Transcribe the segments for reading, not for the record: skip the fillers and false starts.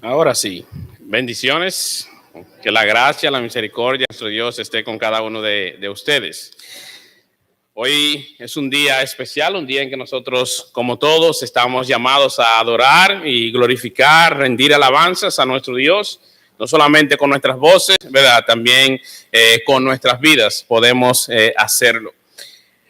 Ahora sí, bendiciones, que la gracia, la misericordia de nuestro Dios esté con cada uno de ustedes. Hoy es un día especial, un día en que nosotros, como todos, estamos llamados a adorar y glorificar, rendir alabanzas a nuestro Dios, no solamente con nuestras voces, ¿verdad? También con nuestras vidas podemos hacerlo.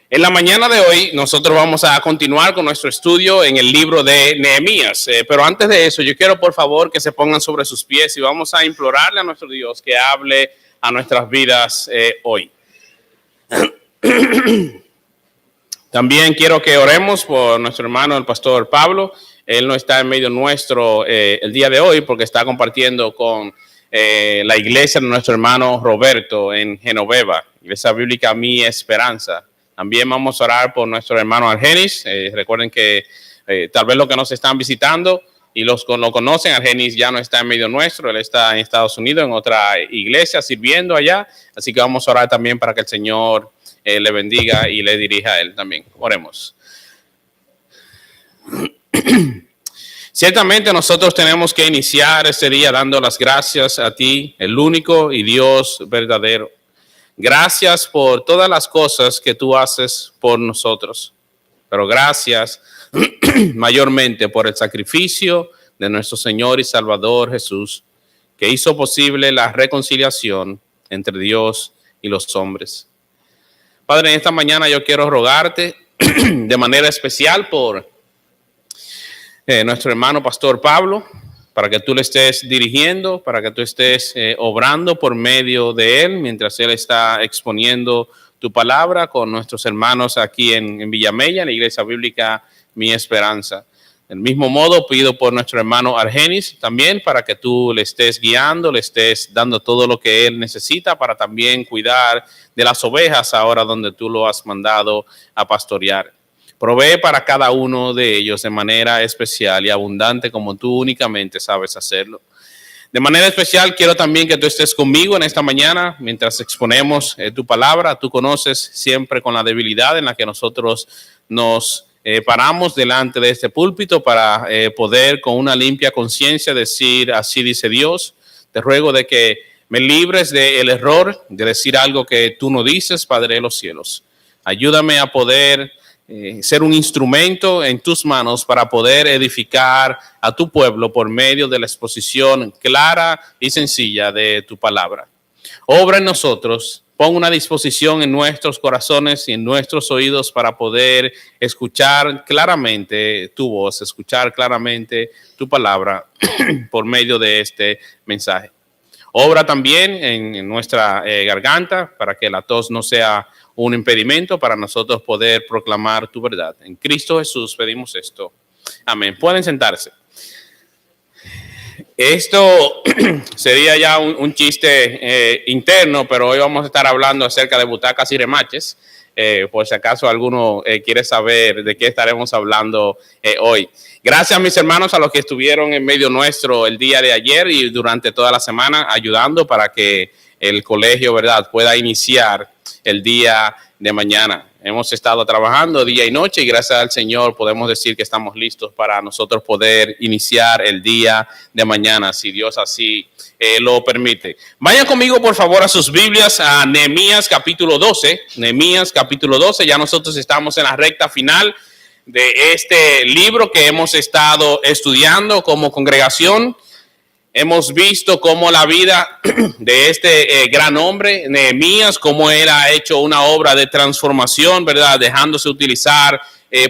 En la mañana de hoy nosotros vamos a continuar con nuestro estudio en el libro de Nehemías, pero antes de eso yo quiero por favor que se pongan sobre sus pies y vamos a implorarle a nuestro Dios que hable a nuestras vidas hoy. También quiero que oremos por nuestro hermano el pastor Pablo. Él no está en medio nuestro el día de hoy porque está compartiendo con la iglesia de nuestro hermano Roberto en Genoveva, Iglesia Bíblica Mi Esperanza. También vamos a orar por nuestro hermano Argenis. Recuerden que tal vez los que nos están visitando y los que lo conocen, Argenis ya no está en medio nuestro. Él está en Estados Unidos, en otra iglesia, sirviendo allá. Así que vamos a orar también para que el Señor le bendiga y le dirija a él también. Oremos. Ciertamente nosotros tenemos que iniciar este día dando las gracias a ti, el único y Dios verdadero. Gracias por todas las cosas que tú haces por nosotros, pero gracias mayormente por el sacrificio de nuestro Señor y Salvador Jesús, que hizo posible la reconciliación entre Dios y los hombres. Padre, en esta mañana yo quiero rogarte de manera especial por nuestro hermano Pastor Pablo, para que tú le estés dirigiendo, para que tú estés obrando por medio de él, mientras él está exponiendo tu palabra con nuestros hermanos aquí en Villamella, en la Iglesia Bíblica Mi Esperanza. Del mismo modo, pido por nuestro hermano Argenis también, para que tú le estés guiando, le estés dando todo lo que él necesita para también cuidar de las ovejas ahora donde tú lo has mandado a pastorear. Provee para cada uno de ellos de manera especial y abundante como tú únicamente sabes hacerlo. De manera especial quiero también que tú estés conmigo en esta mañana mientras exponemos tu palabra. Tú conoces siempre con la debilidad en la que nosotros nos paramos delante de este púlpito para poder con una limpia conciencia decir así dice Dios. Te ruego de que me libres del error de decir algo que tú no dices, Padre de los cielos. Ayúdame a poder ser un instrumento en tus manos para poder edificar a tu pueblo por medio de la exposición clara y sencilla de tu palabra. Obra en nosotros, pon una disposición en nuestros corazones y en nuestros oídos para poder escuchar claramente tu voz, escuchar claramente tu palabra por medio de este mensaje. Obra también en nuestra garganta para que la tos no sea un impedimento para nosotros poder proclamar tu verdad. En Cristo Jesús pedimos esto. Amén. Pueden sentarse. Esto sería ya un chiste interno, pero hoy vamos a estar hablando acerca de butacas y remaches. Por si acaso alguno quiere saber de qué estaremos hablando hoy. Gracias, mis hermanos, a los que estuvieron en medio nuestro el día de ayer y durante toda la semana ayudando para que el colegio, ¿verdad?, pueda iniciar el día de mañana. Hemos estado trabajando día y noche y gracias al Señor podemos decir que estamos listos para nosotros poder iniciar el día de mañana, si Dios así lo permite. Vayan conmigo, por favor, a sus Biblias, a Nehemías capítulo 12. Nehemías capítulo 12, ya nosotros estamos en la recta final de este libro que hemos estado estudiando como congregación. Hemos visto cómo la vida de este gran hombre, Nehemías, cómo él ha hecho una obra de transformación, ¿verdad? Dejándose utilizar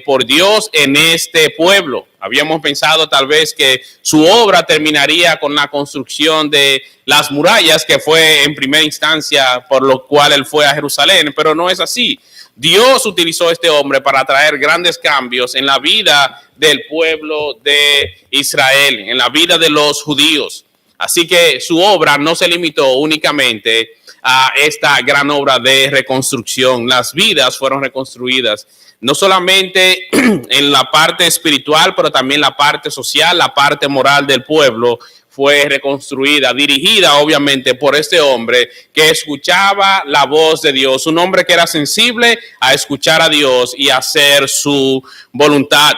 por Dios en este pueblo. Habíamos pensado tal vez que su obra terminaría con la construcción de las murallas, que fue en primera instancia por lo cual él fue a Jerusalén, pero no es así. Dios utilizó a este hombre para traer grandes cambios en la vida del pueblo de Israel, en la vida de los judíos. Así que su obra no se limitó únicamente a esta gran obra de reconstrucción. Las vidas fueron reconstruidas, no solamente en la parte espiritual, pero también la parte social, la parte moral del pueblo fue reconstruida, dirigida obviamente por este hombre que escuchaba la voz de Dios, un hombre que era sensible a escuchar a Dios y hacer su voluntad.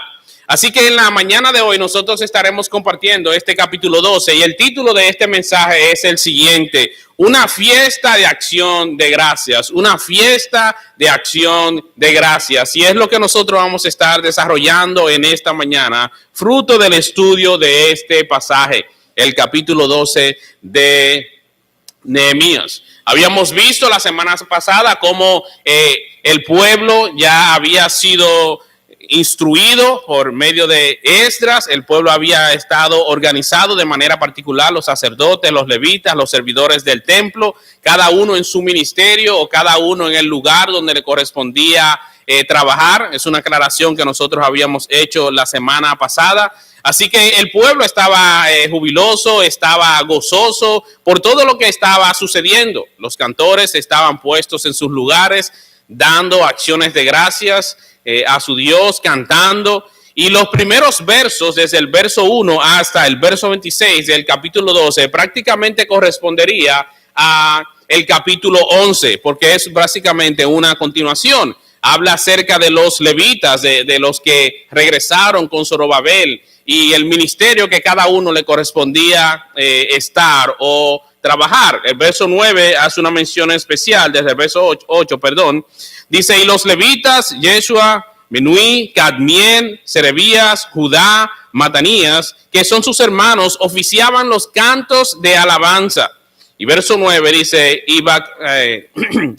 Así que en la mañana de hoy nosotros estaremos compartiendo este capítulo 12 y el título de este mensaje es el siguiente: una fiesta de acción de gracias, una fiesta de acción de gracias. Y es lo que nosotros vamos a estar desarrollando en esta mañana, fruto del estudio de este pasaje, el capítulo 12 de Nehemías. Habíamos visto la semana pasada cómo el pueblo ya había sido instruido por medio de Esdras. El pueblo había estado organizado de manera particular, los sacerdotes, los levitas, los servidores del templo, cada uno en su ministerio o cada uno en el lugar donde le correspondía trabajar. Es una aclaración que nosotros habíamos hecho la semana pasada. Así que el pueblo estaba jubiloso, estaba gozoso por todo lo que estaba sucediendo. Los cantores estaban puestos en sus lugares, dando acciones de gracias a su Dios, cantando. Y los primeros versos, desde el verso 1 hasta el verso 26 del capítulo 12, prácticamente correspondería a el capítulo 11, porque es básicamente una continuación. Habla acerca de los levitas, de los que regresaron con Zorobabel y el ministerio que cada uno le correspondía estar o trabajar. El verso 9 hace una mención especial, desde el verso 8, dice: y los levitas, Yeshua, Binui, Cadmiel, Serebías, Judá, Matanías, que son sus hermanos, oficiaban los cantos de alabanza. Y verso 9 dice: y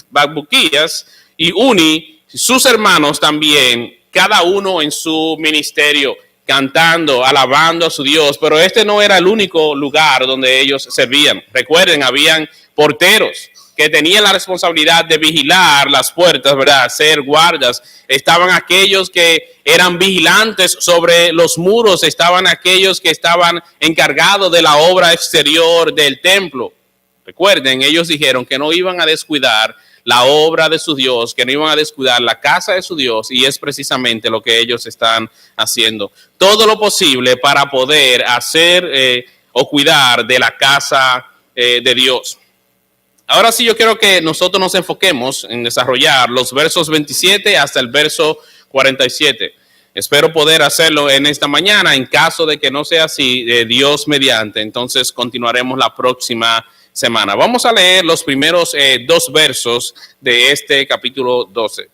Bakbuquías y Uni, sus hermanos también, cada uno en su ministerio, cantando, alabando a su Dios. Pero este no era el único lugar donde ellos servían. Recuerden, habían porteros que tenían la responsabilidad de vigilar las puertas, ¿verdad? Ser guardas. Estaban aquellos que eran vigilantes sobre los muros, estaban aquellos que estaban encargados de la obra exterior del templo. Recuerden, ellos dijeron que no iban a descuidar la obra de su Dios, que no iban a descuidar la casa de su Dios, y es precisamente lo que ellos están haciendo. Todo lo posible para poder hacer o cuidar de la casa de Dios. Ahora sí, yo quiero que nosotros nos enfoquemos en desarrollar los versos 27 hasta el verso 47. Espero poder hacerlo en esta mañana. En caso de que no sea así, Dios mediante, entonces continuaremos la próxima semana. Vamos a leer los primeros dos versos de este capítulo 12.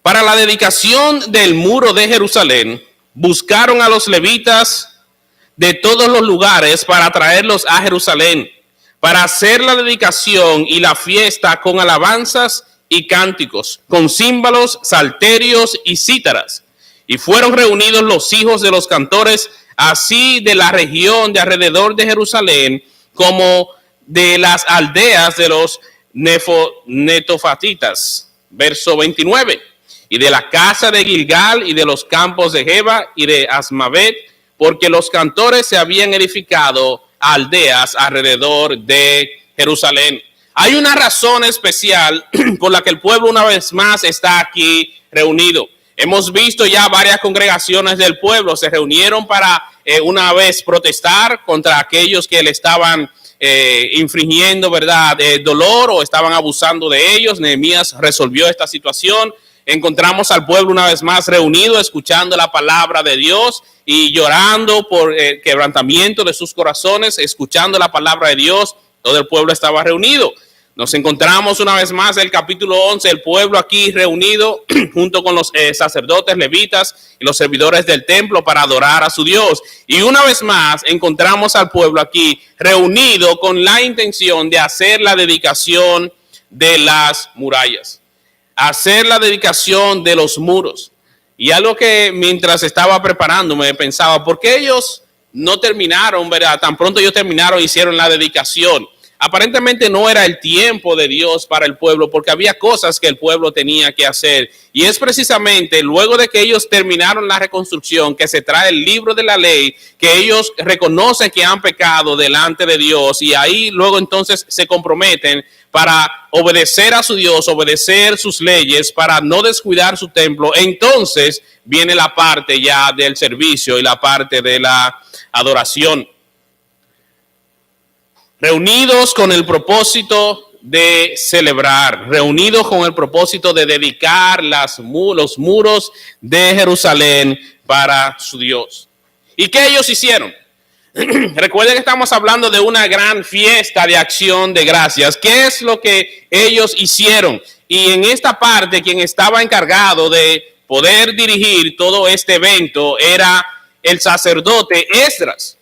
Para la dedicación del muro de Jerusalén, buscaron a los levitas de todos los lugares para traerlos a Jerusalén, para hacer la dedicación y la fiesta con alabanzas y cánticos, con címbalos, salterios y cítaras. Y fueron reunidos los hijos de los cantores, así de la región de alrededor de Jerusalén, como de las aldeas de los netofatitas. Verso 29. Y de la casa de Gilgal y de los campos de Geba y de Asmavet, porque los cantores se habían edificado aldeas alrededor de Jerusalén. Hay una razón especial por la que el pueblo una vez más está aquí reunido. Hemos visto ya varias congregaciones del pueblo se reunieron para una vez protestar contra aquellos que le estaban infringiendo, ¿verdad?, dolor o estaban abusando de ellos. Nehemías resolvió esta situación. Encontramos al pueblo una vez más reunido, escuchando la palabra de Dios y llorando por el quebrantamiento de sus corazones, escuchando la palabra de Dios. Todo el pueblo estaba reunido. Nos encontramos una vez más en el capítulo 11, el pueblo aquí reunido junto con los sacerdotes, levitas y los servidores del templo para adorar a su Dios. Y una vez más encontramos al pueblo aquí reunido con la intención de hacer la dedicación de las murallas, hacer la dedicación de los muros. Y algo que mientras estaba preparándome pensaba, ¿por qué ellos no terminaron, verdad? Tan pronto ellos terminaron, hicieron la dedicación. Aparentemente no era el tiempo de Dios para el pueblo, porque había cosas que el pueblo tenía que hacer. Y es precisamente luego de que ellos terminaron la reconstrucción que se trae el libro de la ley, que ellos reconocen que han pecado delante de Dios, y ahí luego entonces se comprometen para obedecer a su Dios, obedecer sus leyes, para no descuidar su templo. Entonces viene la parte ya del servicio y la parte de la adoración. Reunidos con el propósito de celebrar, reunidos con el propósito de dedicar los muros de Jerusalén para su Dios. ¿Y qué ellos hicieron? Recuerden que estamos hablando de una gran fiesta de acción de gracias. ¿Qué es lo que ellos hicieron? Y en esta parte, quien estaba encargado de poder dirigir todo este evento era el sacerdote Esdras,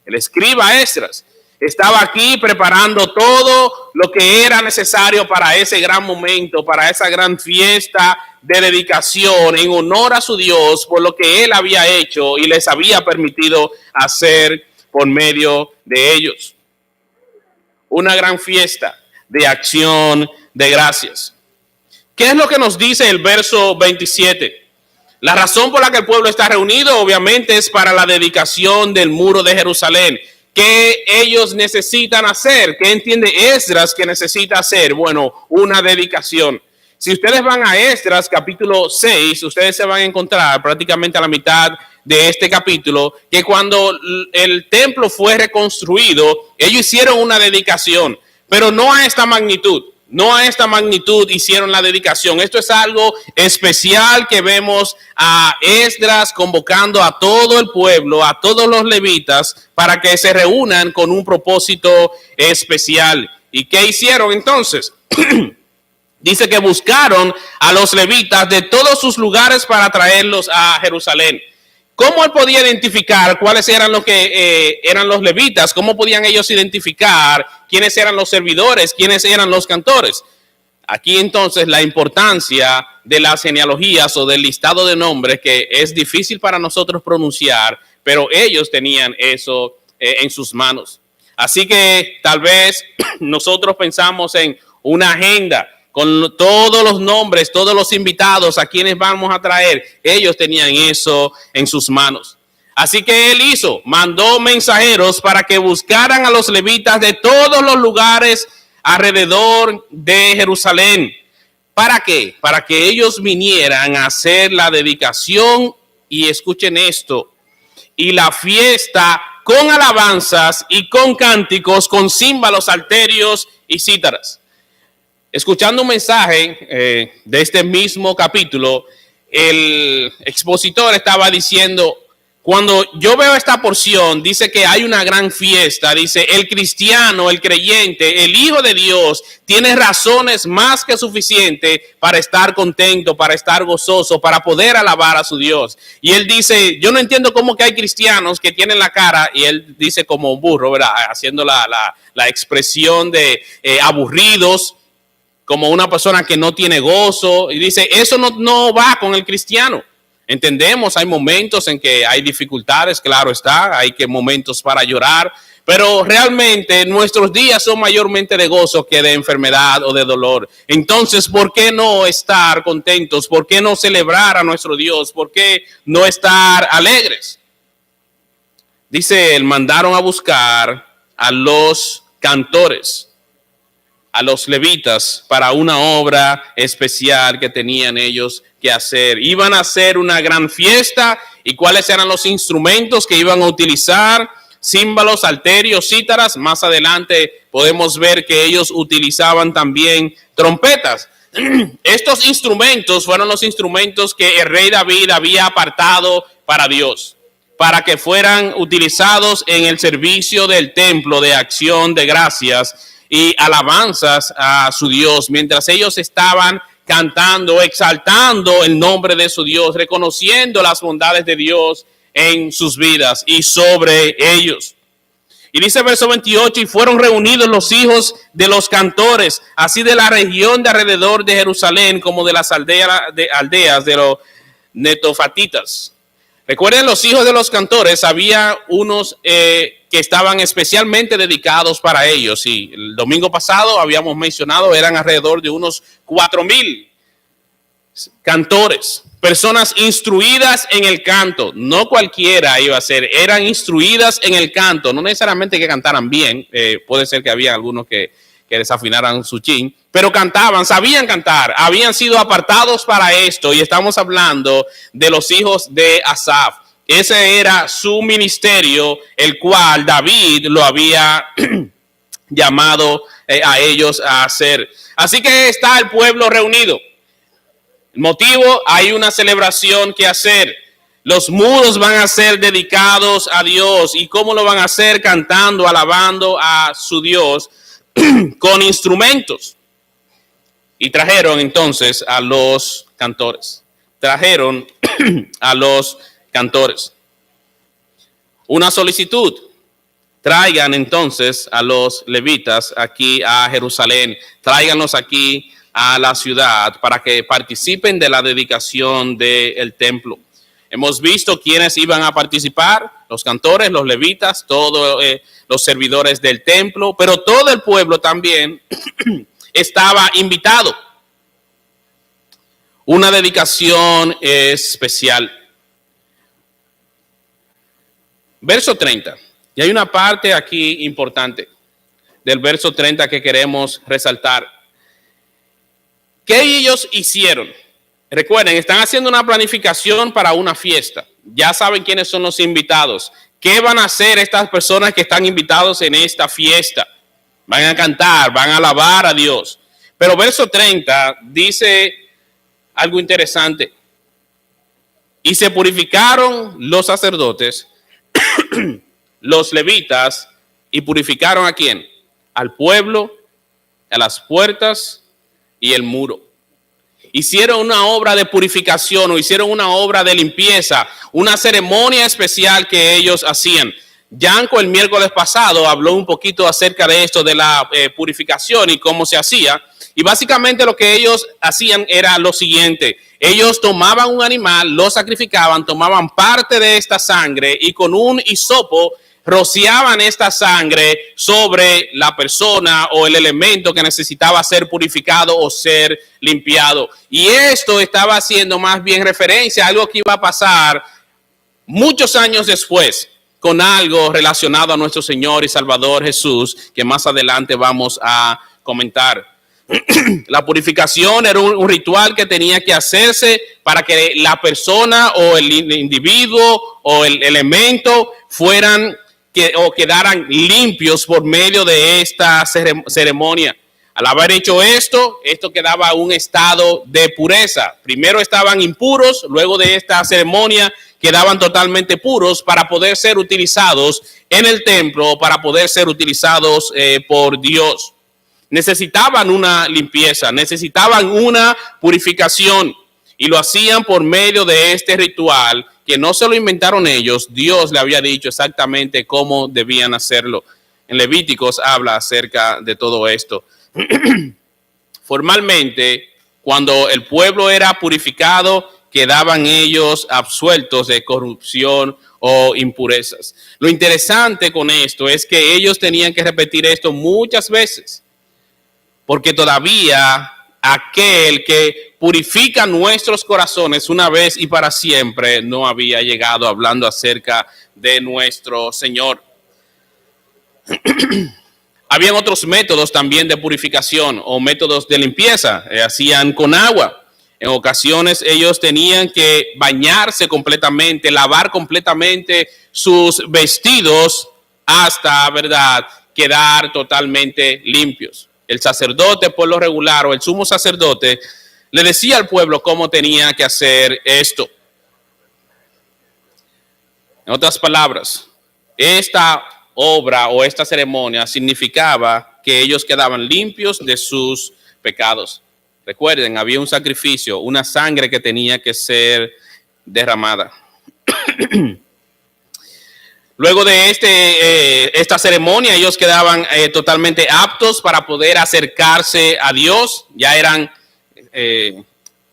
el escriba Esdras. Estaba aquí preparando todo lo que era necesario para ese gran momento, para esa gran fiesta de dedicación en honor a su Dios por lo que él había hecho y les había permitido hacer por medio de ellos. Una gran fiesta de acción de gracias. ¿Qué es lo que nos dice el verso 27? La razón por la que el pueblo está reunido obviamente es para la dedicación del muro de Jerusalén. ¿Qué ellos necesitan hacer? ¿Qué entiende Esdras que necesita hacer? Bueno, una dedicación. Si ustedes van a Esdras capítulo 6, ustedes se van a encontrar prácticamente a la mitad de este capítulo que cuando el templo fue reconstruido, ellos hicieron una dedicación, pero no a esta magnitud. No a esta magnitud hicieron la dedicación. Esto es algo especial que vemos a Esdras convocando a todo el pueblo, a todos los levitas, para que se reúnan con un propósito especial. ¿Y qué hicieron entonces? Dice que buscaron a los levitas de todos sus lugares para traerlos a Jerusalén. ¿Cómo él podía identificar cuáles eran los que eran los levitas? ¿Cómo podían ellos identificar quiénes eran los servidores, quiénes eran los cantores? Aquí entonces la importancia de las genealogías o del listado de nombres que es difícil para nosotros pronunciar, pero ellos tenían eso en sus manos. Así que tal vez nosotros pensamos en una agenda con todos los nombres, todos los invitados a quienes vamos a traer. Ellos tenían eso en sus manos. Así que él mandó mensajeros para que buscaran a los levitas de todos los lugares alrededor de Jerusalén. ¿Para qué? Para que ellos vinieran a hacer la dedicación, y escuchen esto, y la fiesta con alabanzas y con cánticos, con címbalos, salterios y cítaras. Escuchando un mensaje de este mismo capítulo, el expositor estaba diciendo, cuando yo veo esta porción, dice que hay una gran fiesta, dice, el cristiano, el creyente, el hijo de Dios, tiene razones más que suficientes para estar contento, para estar gozoso, para poder alabar a su Dios. Y él dice, yo no entiendo cómo que hay cristianos que tienen la cara, y él dice como un burro, ¿verdad? Haciendo la expresión de aburridos, como una persona que no tiene gozo, y dice, eso no va con el cristiano. Entendemos, hay momentos en que hay dificultades, claro está, hay momentos para llorar, pero realmente nuestros días son mayormente de gozo que de enfermedad o de dolor. Entonces, ¿por qué no estar contentos? ¿Por qué no celebrar a nuestro Dios? ¿Por qué no estar alegres? Dice, mandaron a buscar a los cantores, a los levitas, para una obra especial que tenían ellos que hacer. Iban a hacer una gran fiesta. ¿Y cuáles eran los instrumentos que iban a utilizar? Címbalos, salterios, cítaras. Más adelante podemos ver que ellos utilizaban también trompetas. Estos instrumentos fueron los instrumentos que el rey David había apartado para Dios, para que fueran utilizados en el servicio del templo de acción de gracias y alabanzas a su Dios, mientras ellos estaban cantando, exaltando el nombre de su Dios, reconociendo las bondades de Dios en sus vidas y sobre ellos. Y dice el verso 28, y fueron reunidos los hijos de los cantores, así de la región de alrededor de Jerusalén, como de las aldeas de los netofatitas. Recuerden, los hijos de los cantores, había unos que estaban especialmente dedicados para ellos. Y el domingo pasado habíamos mencionado, eran alrededor de unos 4,000 cantores, personas instruidas en el canto. No cualquiera iba a ser, eran instruidas en el canto, no necesariamente que cantaran bien, puede ser que había algunos que desafinaran su chin, pero cantaban, sabían cantar, habían sido apartados para esto, y estamos hablando de los hijos de Asaf. Ese era su ministerio, el cual David lo había llamado a ellos a hacer. Así que está el pueblo reunido. El motivo, hay una celebración que hacer. Los mudos van a ser dedicados a Dios. ¿Y cómo lo van a hacer? Cantando, alabando a su Dios con instrumentos. Y trajeron entonces a los cantores. Trajeron a los cantores. Una solicitud. Traigan entonces a los levitas aquí a Jerusalén. Tráiganlos aquí a la ciudad para que participen de la dedicación del templo. Hemos visto quiénes iban a participar, los cantores, los levitas, todos los servidores del templo, pero todo el pueblo también estaba invitado. Una dedicación especial. Verso 30. Y hay una parte aquí importante del verso 30 que queremos resaltar. ¿Qué ellos hicieron? Recuerden, están haciendo una planificación para una fiesta. Ya saben quiénes son los invitados. ¿Qué van a hacer estas personas que están invitados en esta fiesta? Van a cantar, van a alabar a Dios. Pero verso 30 dice algo interesante. Y se purificaron los sacerdotes, los levitas, y purificaron ¿a quién? Al pueblo, a las puertas y el muro. Hicieron una obra de purificación o hicieron una obra de limpieza, una ceremonia especial que ellos hacían. Yanko el miércoles pasado habló un poquito acerca de esto, de la purificación y cómo se hacía. Y básicamente lo que ellos hacían era lo siguiente. Ellos tomaban un animal, lo sacrificaban, tomaban parte de esta sangre y con un hisopo rociaban esta sangre sobre la persona o el elemento que necesitaba ser purificado o ser limpiado. Y esto estaba haciendo más bien referencia a algo que iba a pasar muchos años después con algo relacionado a nuestro Señor y Salvador Jesús, que más adelante vamos a comentar. La purificación era un ritual que tenía que hacerse para que la persona o el individuo o el elemento quedaran limpios por medio de esta ceremonia. Al haber hecho esto quedaba un estado de pureza. Primero estaban impuros, luego de esta ceremonia quedaban totalmente puros para poder ser utilizados en el templo, para poder ser utilizados por Dios. Necesitaban una limpieza, necesitaban una purificación y lo hacían por medio de este ritual que no se lo inventaron ellos. Dios le había dicho exactamente cómo debían hacerlo. En Levíticos habla acerca de todo esto. Formalmente, cuando el pueblo era purificado, quedaban ellos absueltos de corrupción o impurezas. Lo interesante con esto es que ellos tenían que repetir esto muchas veces, porque todavía aquel que purifica nuestros corazones una vez y para siempre no había llegado, hablando acerca de nuestro Señor. Habían otros métodos también de purificación o métodos de limpieza. Hacían con agua. En ocasiones ellos tenían que bañarse completamente, lavar completamente sus vestidos hasta, ¿verdad?, quedar totalmente limpios. El sacerdote, por lo regular, o el sumo sacerdote, le decía al pueblo cómo tenía que hacer esto. En otras palabras, esta obra o esta ceremonia significaba que ellos quedaban limpios de sus pecados. Recuerden, había un sacrificio, una sangre que tenía que ser derramada. Luego de esta ceremonia, ellos quedaban totalmente aptos para poder acercarse a Dios. Ya eran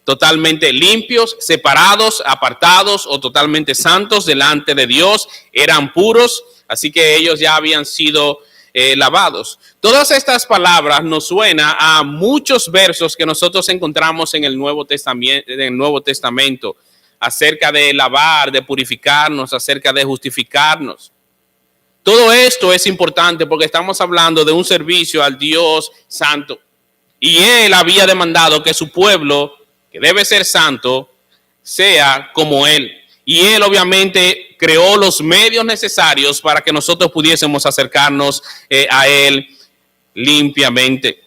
totalmente limpios, separados, apartados o totalmente santos delante de Dios. Eran puros, así que ellos ya habían sido lavados. Todas estas palabras nos suenan a muchos versos que nosotros encontramos en el Nuevo Testamento. Acerca de lavar, de purificarnos, acerca de justificarnos. Todo esto es importante porque estamos hablando de un servicio al Dios santo. Y Él había demandado que su pueblo, que debe ser santo, sea como Él. Y Él obviamente creó los medios necesarios para que nosotros pudiésemos acercarnos a Él limpiamente.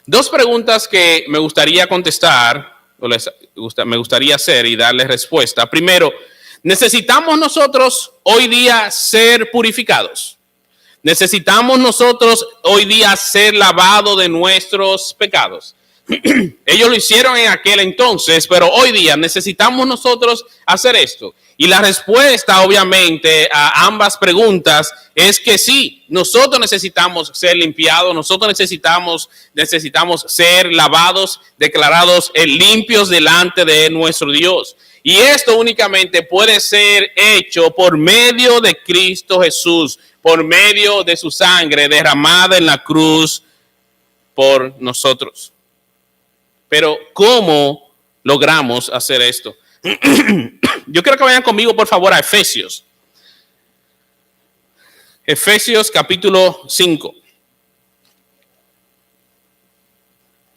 Dos preguntas que me gustaría contestar, me gustaría hacer y darles respuesta. Primero, ¿necesitamos nosotros hoy día ser purificados? ¿Necesitamos nosotros hoy día ser lavados de nuestros pecados? Ellos lo hicieron en aquel entonces, pero hoy día necesitamos nosotros hacer esto. Y la respuesta, obviamente, a ambas preguntas es que sí, nosotros necesitamos ser limpiados, nosotros necesitamos ser lavados, declarados limpios delante de nuestro Dios. Y esto únicamente puede ser hecho por medio de Cristo Jesús, por medio de su sangre derramada en la cruz por nosotros. Pero ¿cómo logramos hacer esto? Yo quiero que vayan conmigo, por favor, a Efesios. Efesios capítulo 5.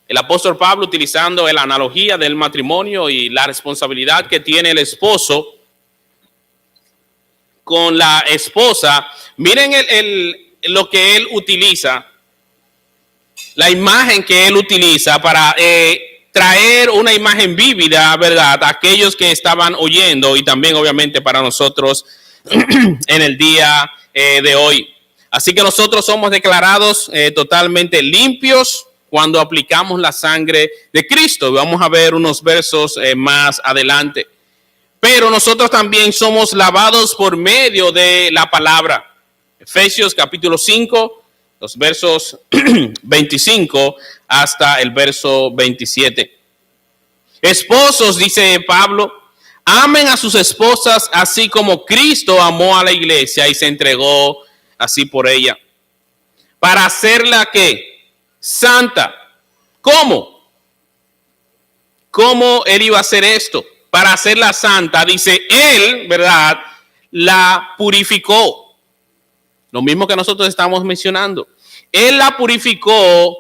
El apóstol Pablo, utilizando la analogía del matrimonio y la responsabilidad que tiene el esposo con la esposa, miren lo que él utiliza, la imagen que él utiliza para traer una imagen vívida, ¿verdad?, a aquellos que estaban oyendo y también obviamente para nosotros en el día de hoy. Así que nosotros somos declarados totalmente limpios cuando aplicamos la sangre de Cristo. Vamos a ver unos versos más adelante. Pero nosotros también somos lavados por medio de la palabra. Efesios capítulo 5, los versos 25 hasta el verso 27. Esposos, dice Pablo, amen a sus esposas así como Cristo amó a la iglesia y se entregó así por ella. Para hacerla, ¿qué? Santa. ¿Cómo? ¿Cómo él iba a hacer esto? Para hacerla santa, dice él, ¿verdad?, la purificó. Lo mismo que nosotros estamos mencionando. Él la purificó,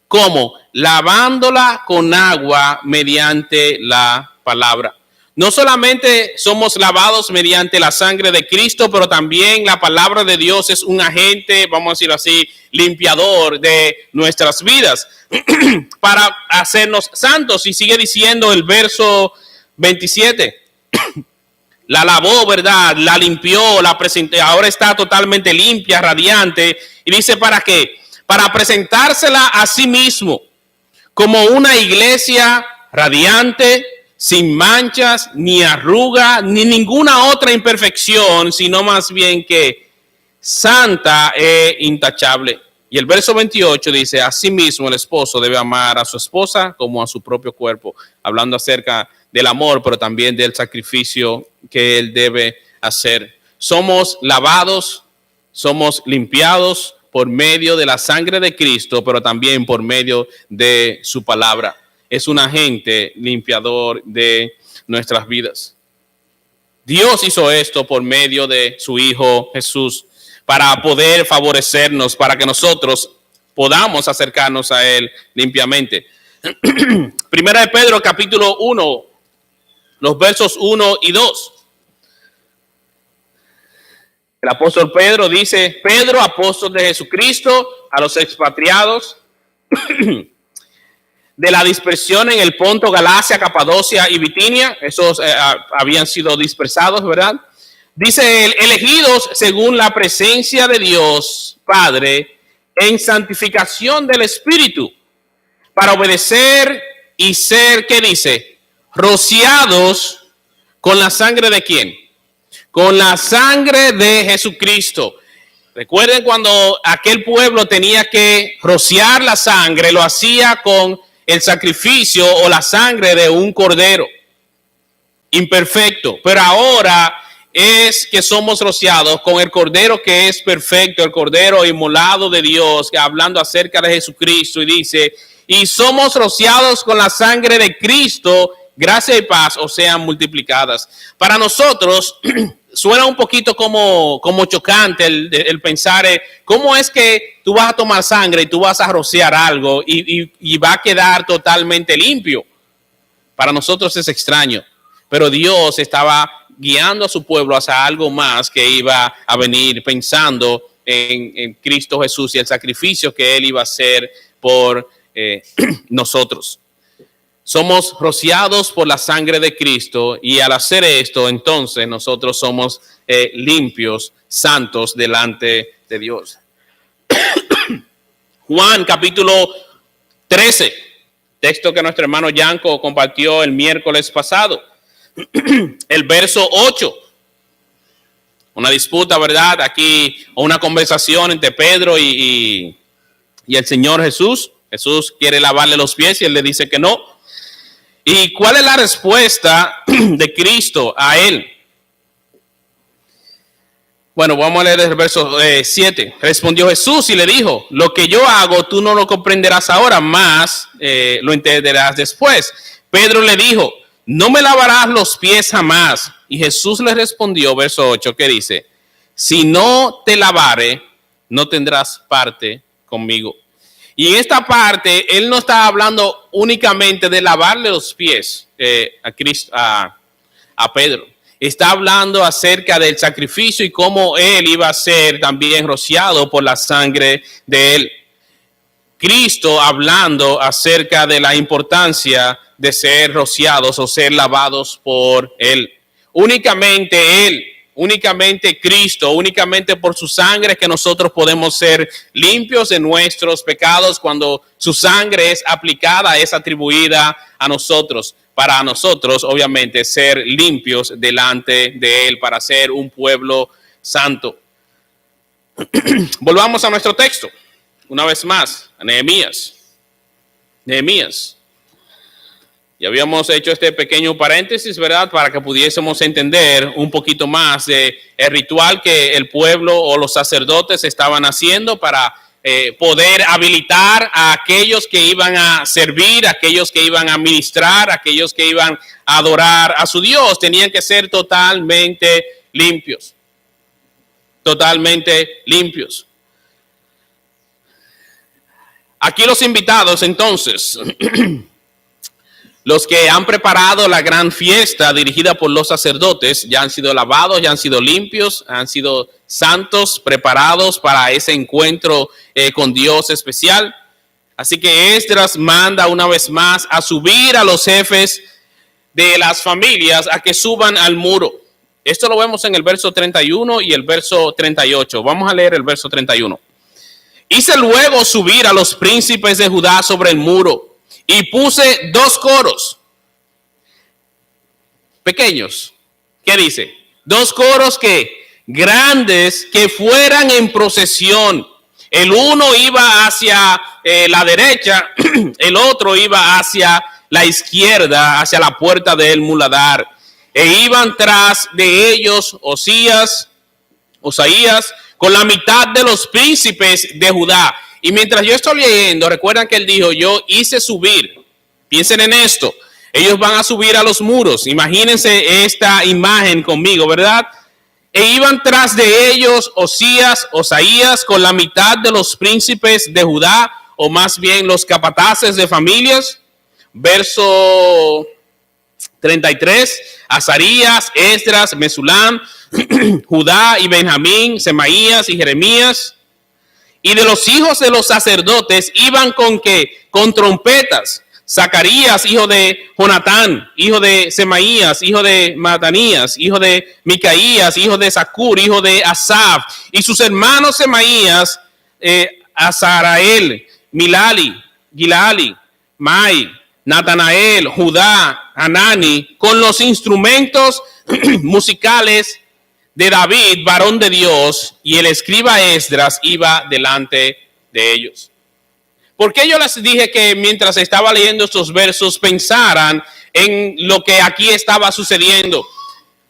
¿cómo? Lavándola con agua mediante la palabra. No solamente somos lavados mediante la sangre de Cristo, pero también la palabra de Dios es un agente, vamos a decirlo así, limpiador de nuestras vidas para hacernos santos. Y sigue diciendo el verso 27. La lavó, ¿verdad? La limpió, la presentó, ahora está totalmente limpia, radiante. Y dice, ¿para qué? Para presentársela a sí mismo como una iglesia radiante, sin manchas, ni arruga, ni ninguna otra imperfección, sino más bien que santa e intachable. Y el verso 28 dice, asimismo el esposo debe amar a su esposa como a su propio cuerpo, hablando acerca del amor, pero también del sacrificio que él debe hacer. Somos lavados, somos limpiados por medio de la sangre de Cristo, pero también por medio de su palabra. Es un agente limpiador de nuestras vidas. Dios hizo esto por medio de su Hijo Jesús para poder favorecernos, para que nosotros podamos acercarnos a Él limpiamente. Primera de Pedro, capítulo 1, los versos 1 y 2. El apóstol Pedro dice, Pedro, apóstol de Jesucristo, a los expatriados de la dispersión en el Ponto, Galacia, Capadocia y Bitinia, esos habían sido dispersados, ¿verdad? Dice, elegidos según la presencia de Dios Padre en santificación del Espíritu, para obedecer y ser, ¿qué dice? Rociados con la sangre de ¿quién? Con la sangre de Jesucristo. Recuerden cuando aquel pueblo tenía que rociar la sangre, lo hacía con el sacrificio o la sangre de un cordero imperfecto. Pero ahora es que somos rociados con el cordero que es perfecto, el cordero inmolado de Dios, hablando acerca de Jesucristo, y dice, y somos rociados con la sangre de Cristo, gracia y paz o sean multiplicadas. Para nosotros suena un poquito como chocante el pensar, ¿cómo es que tú vas a tomar sangre y tú vas a rociar algo y va a quedar totalmente limpio? Para nosotros es extraño, pero Dios estaba guiando a su pueblo hacia algo más que iba a venir, pensando en Cristo Jesús y el sacrificio que Él iba a hacer por nosotros. Somos rociados por la sangre de Cristo y al hacer esto, entonces nosotros somos limpios, santos delante de Dios. Juan capítulo 13, texto que nuestro hermano Yanko compartió el miércoles pasado. El verso 8. Una disputa, ¿verdad? Aquí, una conversación entre Pedro y el Señor Jesús. Jesús quiere lavarle los pies y él le dice que no. ¿Y cuál es la respuesta de Cristo a él? Bueno, vamos a leer el verso 7. Respondió Jesús y le dijo, lo que yo hago tú no lo comprenderás ahora, más lo entenderás después. Pedro le dijo, no me lavarás los pies jamás. Y Jesús le respondió, verso 8, que dice, si no te lavare, no tendrás parte conmigo. Y en esta parte, él no está hablando únicamente de lavarle los pies a Pedro. Está hablando acerca del sacrificio y cómo él iba a ser también rociado por la sangre de él. Cristo hablando acerca de la importancia de ser rociados o ser lavados por él. Únicamente él. Únicamente Cristo, únicamente por su sangre que nosotros podemos ser limpios de nuestros pecados cuando su sangre es aplicada, es atribuida a nosotros. Para nosotros, obviamente, ser limpios delante de Él, para ser un pueblo santo. Volvamos a nuestro texto, una vez más, a Nehemías. Nehemías. Ya habíamos hecho este pequeño paréntesis, ¿verdad? Para que pudiésemos entender un poquito más de el ritual que el pueblo o los sacerdotes estaban haciendo para poder habilitar a aquellos que iban a servir, a aquellos que iban a ministrar, a aquellos que iban a adorar a su Dios. Tenían que ser totalmente limpios. Totalmente limpios. Aquí los invitados, entonces... Los que han preparado la gran fiesta dirigida por los sacerdotes ya han sido lavados, ya han sido limpios, han sido santos, preparados para ese encuentro con Dios especial. Así que Esdras manda una vez más a subir a los jefes de las familias a que suban al muro. Esto lo vemos en el verso 31 y el verso 38. Vamos a leer el verso 31. Hice luego subir a los príncipes de Judá sobre el muro. Y puse 2 coros pequeños. ¿Qué dice? 2 coros que grandes que fueran en procesión. El uno iba hacia la derecha, el otro iba hacia la izquierda, hacia la puerta del muladar. E iban tras de ellos Osaías, con la mitad de los príncipes de Judá. Y mientras yo estoy leyendo, recuerdan que él dijo, yo hice subir. Piensen en esto. Ellos van a subir a los muros. Imagínense esta imagen conmigo, ¿verdad? E iban tras de ellos Osaías, con la mitad de los príncipes de Judá, o más bien los capataces de familias. Verso 33. Azarías, Esdras, Mesulam, Judá y Benjamín, Semaías y Jeremías. Y de los hijos de los sacerdotes iban con ¿qué? Con trompetas. Zacarías, hijo de Jonatán, hijo de Semaías, hijo de Matanías, hijo de Micaías, hijo de Zacur, hijo de Asaf. Y sus hermanos Semaías, Azarael, Gilali, Mai, Natanael, Judá, Hanani, con los instrumentos musicales de David, varón de Dios, y el escriba Esdras iba delante de ellos. ¿Por qué yo les dije que mientras estaba leyendo estos versos pensaran en lo que aquí estaba sucediendo?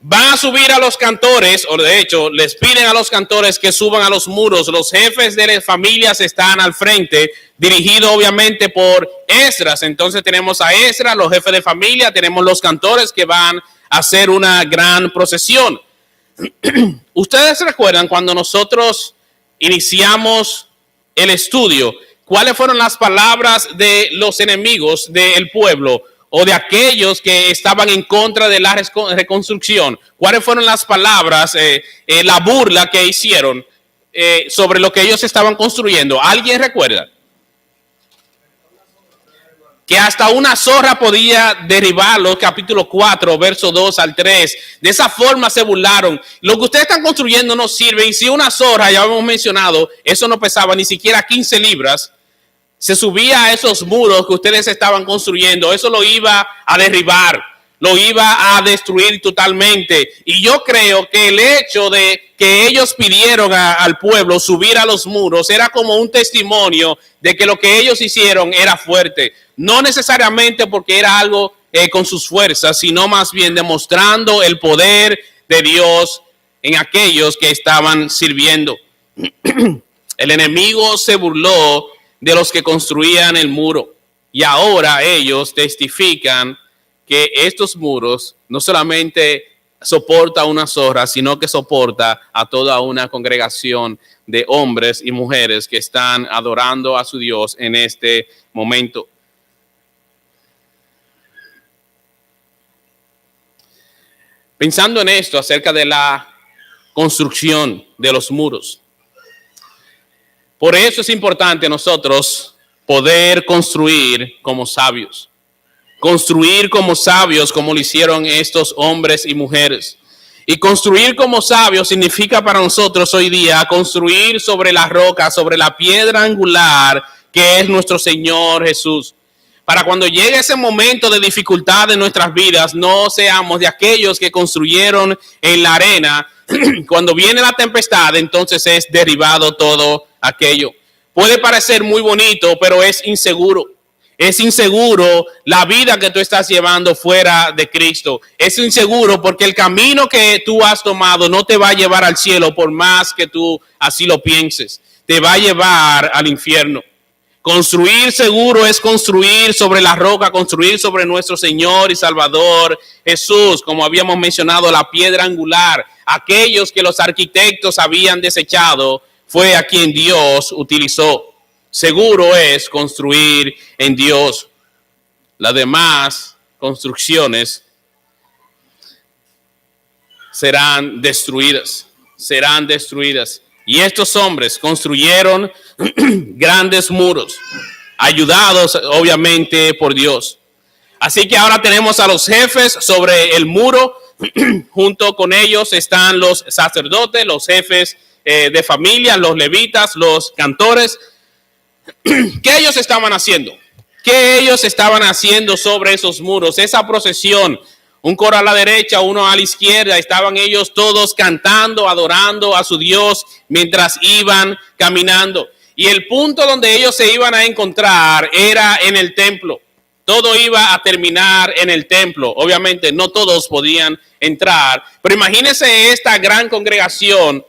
Van a subir a los cantores, o de hecho les piden a los cantores que suban a los muros. Los jefes de las familias están al frente, dirigido obviamente por Esdras. Entonces tenemos a Esdras, los jefes de familia, tenemos los cantores que van a hacer una gran procesión. Ustedes recuerdan cuando nosotros iniciamos el estudio, ¿cuáles fueron las palabras de los enemigos del pueblo o de aquellos que estaban en contra de la reconstrucción? ¿Cuáles fueron las palabras, la burla que hicieron? sobre lo que ellos estaban construyendo? ¿Alguien recuerda? Que hasta una zorra podía derribarlo, capítulo 4, verso 2 al 3. De esa forma se burlaron. Lo que ustedes están construyendo no sirve. Y si una zorra, ya hemos mencionado, eso no pesaba ni siquiera 15 libras, se subía a esos muros que ustedes estaban construyendo, eso lo iba a derribar, lo iba a destruir totalmente. Y yo creo que el hecho de que ellos pidieron al pueblo subir a los muros era como un testimonio de que lo que ellos hicieron era fuerte. No necesariamente porque era algo con sus fuerzas, sino más bien demostrando el poder de Dios en aquellos que estaban sirviendo. El enemigo se burló de los que construían el muro y ahora ellos testifican que estos muros no solamente soporta una zorra, sino que soporta a toda una congregación de hombres y mujeres que están adorando a su Dios en este momento. Pensando en esto acerca de la construcción de los muros, por eso es importante nosotros poder construir como sabios. Construir como sabios como lo hicieron estos hombres y mujeres. Y construir como sabios significa para nosotros hoy día construir sobre la roca, sobre la piedra angular que es nuestro Señor Jesús. Para cuando llegue ese momento de dificultad en nuestras vidas, no seamos de aquellos que construyeron en la arena. Cuando viene la tempestad, entonces es derribado todo aquello. Puede parecer muy bonito, pero es inseguro. Es inseguro la vida que tú estás llevando fuera de Cristo. Es inseguro porque el camino que tú has tomado no te va a llevar al cielo por más que tú así lo pienses. Te va a llevar al infierno. Construir seguro es construir sobre la roca, construir sobre nuestro Señor y Salvador Jesús, como habíamos mencionado, la piedra angular. Aquellos que los arquitectos habían desechado fue a quien Dios utilizó. Seguro es construir en Dios. Las demás construcciones serán destruidas. Y estos hombres construyeron grandes muros, ayudados obviamente por Dios. Así que ahora tenemos a los jefes sobre el muro. Junto con ellos están los sacerdotes, los jefes de familia, los levitas, los cantores. ¿Qué ellos estaban haciendo? ¿Qué ellos estaban haciendo sobre esos muros? Esa procesión, un coro a la derecha, uno a la izquierda, estaban ellos todos cantando, adorando a su Dios mientras iban caminando. Y el punto donde ellos se iban a encontrar era en el templo. Todo iba a terminar en el templo. Obviamente no todos podían entrar, pero imagínense esta gran congregación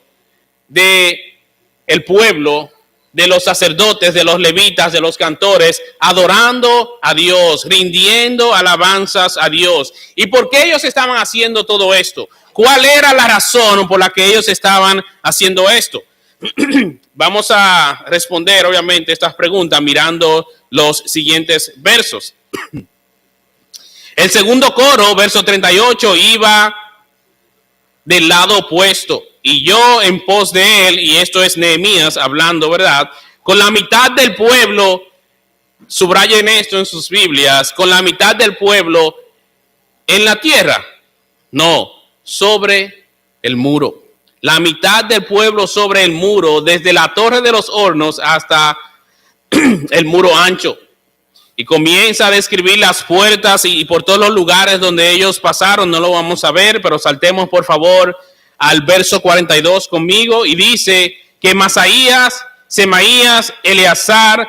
de el pueblo, de los sacerdotes, de los levitas, de los cantores, adorando a Dios, rindiendo alabanzas a Dios. ¿Y por qué ellos estaban haciendo todo esto? ¿Cuál era la razón por la que ellos estaban haciendo esto? Vamos a responder, obviamente, estas preguntas mirando los siguientes versos. El segundo coro, verso 38, iba del lado opuesto. Y yo en pos de él, y esto es Nehemías hablando, ¿verdad? Con la mitad del pueblo, subrayen esto en sus Biblias, con la mitad del pueblo en la tierra. No, sobre el muro. La mitad del pueblo sobre el muro, desde la Torre de los Hornos hasta el muro ancho. Y comienza a describir las puertas y por todos los lugares donde ellos pasaron. No lo vamos a ver, pero saltemos por favor al verso 42 conmigo. Y dice que Masaías, Semaías, Eleazar,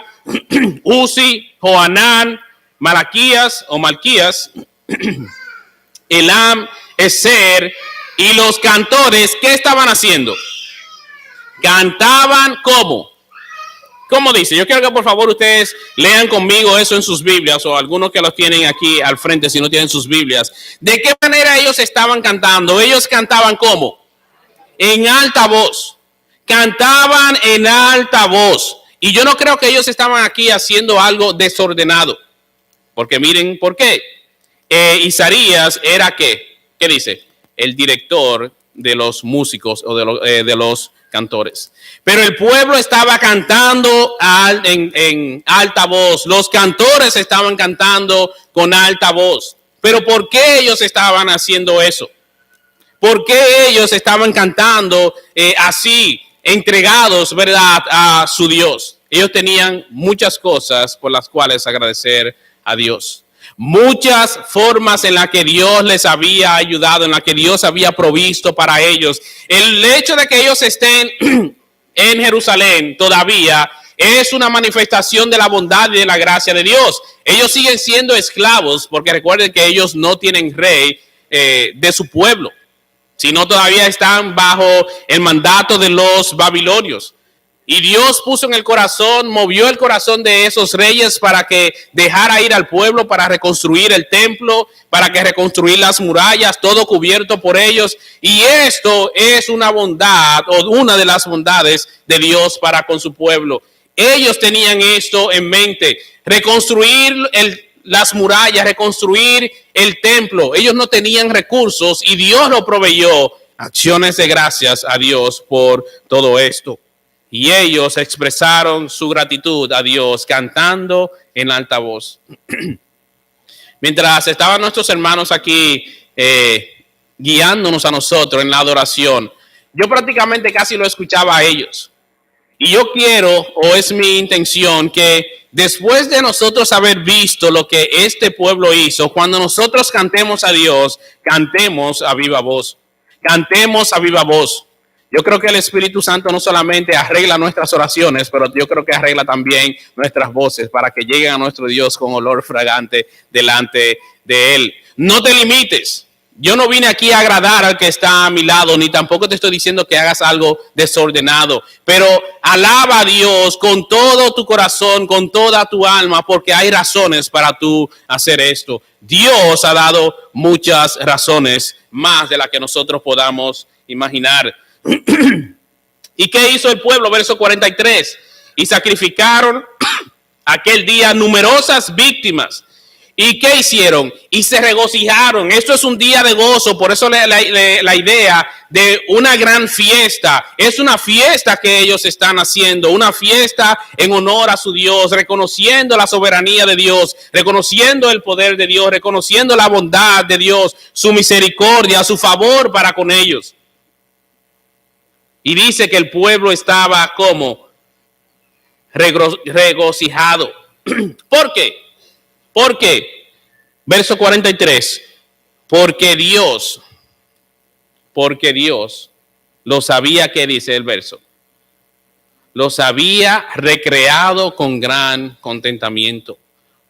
Uzi, Johanán, Malaquías o Malquías, Elam, Ezer y los cantores, ¿qué estaban haciendo? Cantaban ¿cómo? ¿Cómo dice? Yo quiero que por favor ustedes lean conmigo eso en sus Biblias o algunos que los tienen aquí al frente si no tienen sus Biblias. ¿De qué manera ellos estaban cantando? Ellos cantaban ¿cómo? En alta voz. Cantaban en alta voz. Y yo no creo que ellos estaban aquí haciendo algo desordenado. Porque miren por qué. Isaías era ¿qué? ¿Qué dice? El director de los músicos o de los cantores. Pero el pueblo estaba cantando en alta voz. Los cantores estaban cantando con alta voz. Pero ¿por qué ellos estaban haciendo eso? ¿Por qué ellos estaban cantando así, entregados, verdad, a su Dios? Ellos tenían muchas cosas por las cuales agradecer a Dios. Muchas formas en las que Dios les había ayudado, en las que Dios había provisto para ellos. El hecho de que ellos estén en Jerusalén todavía es una manifestación de la bondad y de la gracia de Dios. Ellos siguen siendo esclavos, porque recuerden que ellos no tienen rey de su pueblo, sino todavía están bajo el mandato de los babilonios. Y Dios puso en el corazón, movió el corazón de esos reyes para que dejara ir al pueblo para reconstruir el templo, para que reconstruir las murallas, todo cubierto por ellos. Y esto es una bondad o una de las bondades de Dios para con su pueblo. Ellos tenían esto en mente, reconstruir las murallas, reconstruir el templo. Ellos no tenían recursos y Dios lo proveyó. Acciones de gracias a Dios por todo esto. Y ellos expresaron su gratitud a Dios cantando en alta voz. Mientras estaban nuestros hermanos aquí guiándonos a nosotros en la adoración, yo prácticamente casi lo escuchaba a ellos. Y yo quiero, o es mi intención, que después de nosotros haber visto lo que este pueblo hizo, cuando nosotros cantemos a Dios, cantemos a viva voz. Cantemos a viva voz. Yo creo que el Espíritu Santo no solamente arregla nuestras oraciones, pero yo creo que arregla también nuestras voces para que lleguen a nuestro Dios con olor fragante delante de Él. No te limites. Yo no vine aquí a agradar al que está a mi lado, ni tampoco te estoy diciendo que hagas algo desordenado, pero alaba a Dios con todo tu corazón, con toda tu alma, porque hay razones para tú hacer esto. Dios ha dado muchas razones, más de las que nosotros podamos imaginar. ¿Y qué hizo el pueblo? Verso 43. Y sacrificaron aquel día numerosas víctimas. ¿Y qué hicieron? Y se regocijaron. Esto es un día de gozo. Por eso la idea de una gran fiesta. Es una fiesta que ellos están haciendo. Una fiesta en honor a su Dios. Reconociendo la soberanía de Dios. Reconociendo el poder de Dios. Reconociendo la bondad de Dios. Su misericordia, su favor para con ellos. Y dice que el pueblo estaba como regocijado. ¿Por qué? Porque, verso 43, porque Dios los había, ¿qué dice el verso? Los había recreado con gran contentamiento.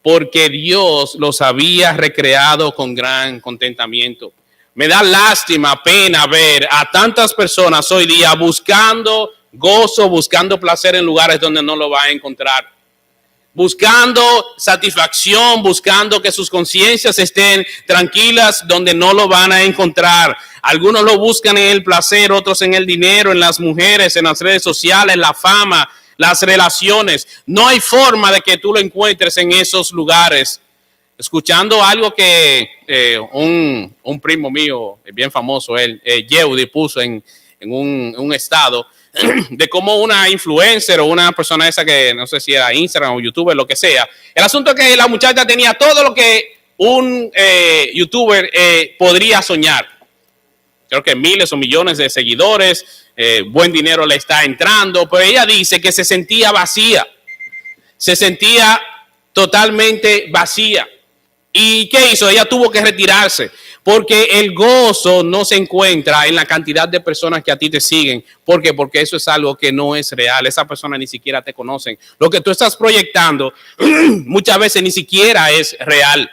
Porque Dios los había recreado con gran contentamiento. Me da lástima, pena ver a tantas personas hoy día buscando gozo, buscando placer en lugares donde no lo va a encontrar. Buscando satisfacción, buscando que sus conciencias estén tranquilas donde no lo van a encontrar. Algunos lo buscan en el placer, otros en el dinero, en las mujeres, en las redes sociales, la fama, las relaciones. No hay forma de que tú lo encuentres en esos lugares. Escuchando algo que un primo mío, bien famoso, Yeudi, puso en un estado de cómo una influencer o una persona esa que no sé si era Instagram o YouTuber, lo que sea. El asunto es que la muchacha tenía todo lo que un YouTuber podría soñar. Creo que miles o millones de seguidores, buen dinero le está entrando, pero ella dice que se sentía vacía, se sentía totalmente vacía. ¿Y qué hizo? Ella tuvo que retirarse porque el gozo no se encuentra en la cantidad de personas que a ti te siguen. ¿Por qué? Porque eso es algo que no es real. Esas personas ni siquiera te conocen. Lo que tú estás proyectando muchas veces ni siquiera es real.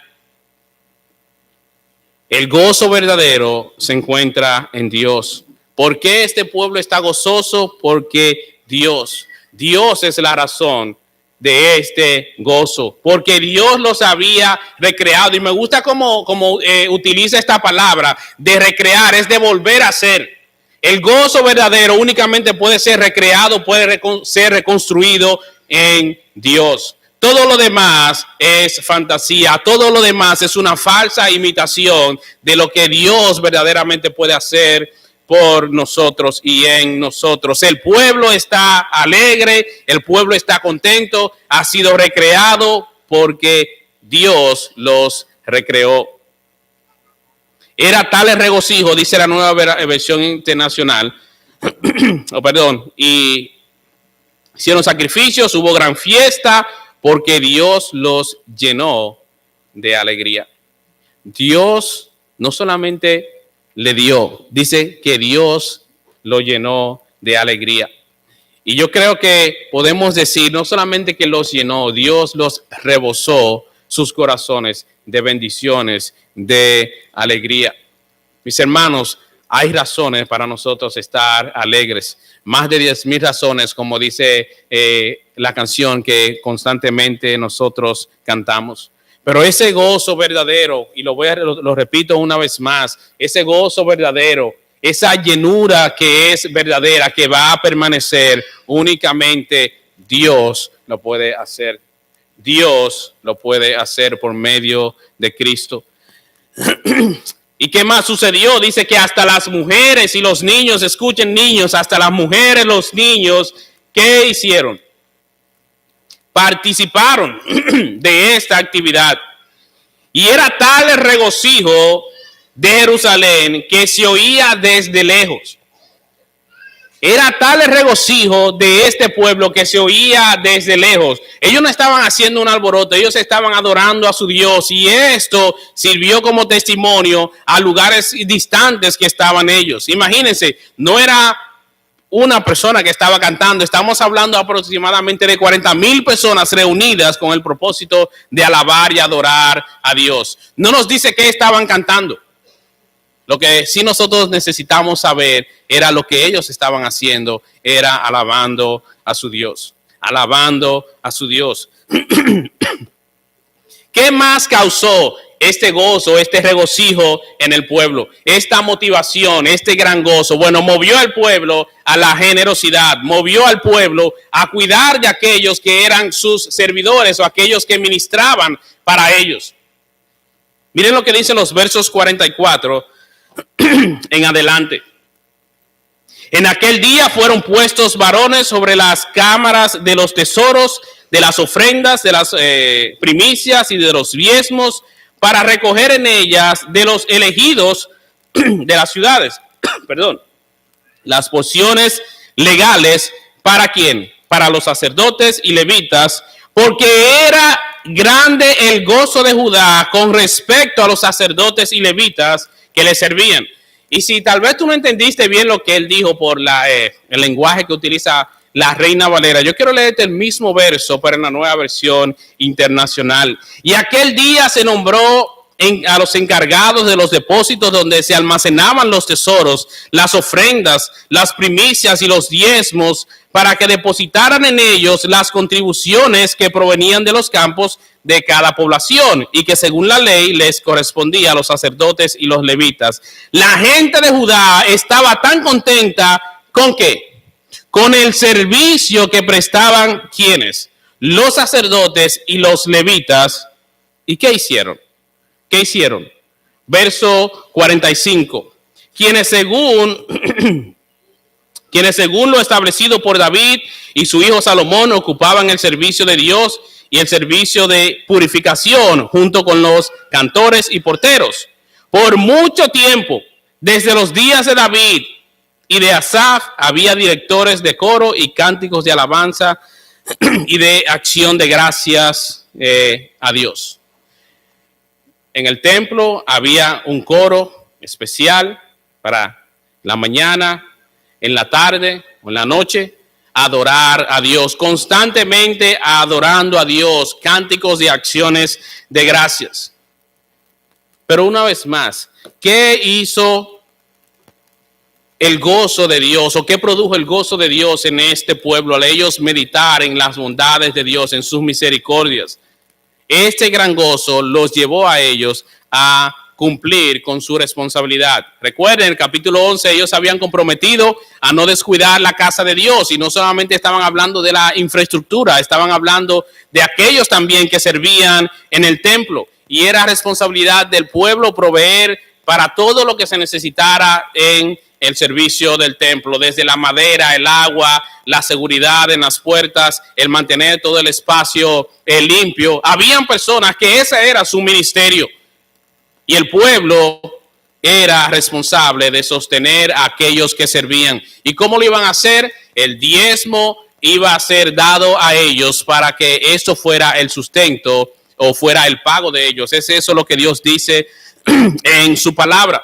El gozo verdadero se encuentra en Dios. ¿Por qué este pueblo está gozoso? Porque Dios es la razón de este gozo, porque Dios los había recreado. Y me gusta cómo utiliza esta palabra de recrear, es de volver a ser. El gozo verdadero únicamente puede ser recreado, puede ser reconstruido en Dios. Todo lo demás es fantasía, todo lo demás es una falsa imitación de lo que Dios verdaderamente puede hacer por nosotros y en nosotros. El pueblo está alegre, el pueblo está contento, ha sido recreado porque Dios los recreó. Era tal el regocijo, dice la Nueva Versión Internacional, y hicieron sacrificios, hubo gran fiesta, porque Dios los llenó de alegría. Dios no solamente le dio, dice que Dios lo llenó de alegría. Y yo creo que podemos decir no solamente que los llenó, Dios los rebosó sus corazones de bendiciones, de alegría. Mis hermanos, hay razones para nosotros estar alegres. Más de 10,000 razones, como dice la canción que constantemente nosotros cantamos. Pero ese gozo verdadero, y lo repito una vez más, ese gozo verdadero, esa llenura que es verdadera, que va a permanecer, únicamente Dios lo puede hacer. Dios lo puede hacer por medio de Cristo. ¿Y qué más sucedió? Dice que hasta las mujeres y los niños, escuchen niños, hasta las mujeres, los niños, ¿qué hicieron? Participaron de esta actividad. Y era tal el regocijo de Jerusalén que se oía desde lejos. Era tal el regocijo de este pueblo que se oía desde lejos. Ellos no estaban haciendo un alboroto, ellos estaban adorando a su Dios, y esto sirvió como testimonio a lugares distantes que estaban ellos. Imagínense, no era una persona que estaba cantando, estamos hablando aproximadamente de 40,000 personas reunidas con el propósito de alabar y adorar a Dios. No nos dice qué estaban cantando. Lo que sí nosotros necesitamos saber era lo que ellos estaban haciendo, era alabando a su Dios, alabando a su Dios. ¿Qué más causó este gozo, este regocijo en el pueblo? Esta motivación, este gran gozo. Bueno, movió al pueblo a la generosidad, movió al pueblo a cuidar de aquellos que eran sus servidores o aquellos que ministraban para ellos. Miren lo que dicen los versos 44 en adelante. En aquel día fueron puestos varones sobre las cámaras de los tesoros, de las ofrendas, de las primicias y de los diezmos, para recoger en ellas de los elegidos de las ciudades, las porciones legales. ¿Para quién? Para los sacerdotes y levitas, porque era grande el gozo de Judá con respecto a los sacerdotes y levitas que le servían. Y si tal vez tú no entendiste bien lo que él dijo por el lenguaje que utiliza la Reina Valera, yo quiero leerte el mismo verso, pero en la Nueva Versión Internacional. Y aquel día se nombró a los encargados de los depósitos donde se almacenaban los tesoros, las ofrendas, las primicias y los diezmos, para que depositaran en ellos las contribuciones que provenían de los campos de cada población, y que según la ley les correspondía a los sacerdotes y los levitas. La gente de Judá estaba tan contenta ¿con qué? Con el servicio que prestaban ¿quiénes? Los sacerdotes y los levitas. ¿Y qué hicieron? ¿Qué hicieron? Verso 45. Quienes según lo establecido por David y su hijo Salomón ocupaban el servicio de Dios y el servicio de purificación junto con los cantores y porteros. Por mucho tiempo, desde los días de David y de Asaf, había directores de coro y cánticos de alabanza y de acción de gracias a Dios. En el templo había un coro especial para la mañana, en la tarde o en la noche, adorar a Dios, constantemente adorando a Dios, cánticos de acciones de gracias. Pero una vez más, ¿qué hizo el gozo de Dios o qué produjo el gozo de Dios en este pueblo al ellos meditar en las bondades de Dios, en sus misericordias? Este gran gozo los llevó a ellos a cumplir con su responsabilidad. Recuerden, en el capítulo 11 ellos habían comprometido a no descuidar la casa de Dios, y no solamente estaban hablando de la infraestructura, estaban hablando de aquellos también que servían en el templo, y era responsabilidad del pueblo proveer para todo lo que se necesitara en el servicio del templo, desde la madera, el agua, la seguridad en las puertas, el mantener todo el espacio limpio. Habían personas que ese era su ministerio y el pueblo era responsable de sostener a aquellos que servían. ¿Y cómo lo iban a hacer? El diezmo iba a ser dado a ellos para que eso fuera el sustento o fuera el pago de ellos. Es eso lo que Dios dice en su palabra.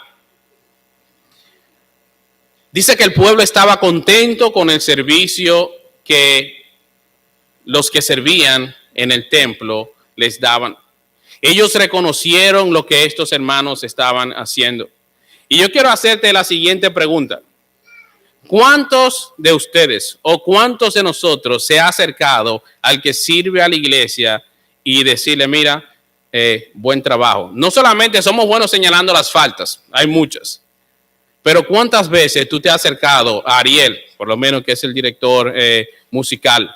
Dice que el pueblo estaba contento con el servicio que los que servían en el templo les daban. Ellos reconocieron lo que estos hermanos estaban haciendo. Y yo quiero hacerte la siguiente pregunta. ¿Cuántos de ustedes o cuántos de nosotros se ha acercado al que sirve a la iglesia y decirle, mira, buen trabajo? No solamente somos buenos señalando las faltas, hay muchas. Pero ¿cuántas veces tú te has acercado a Ariel, por lo menos que es el director musical?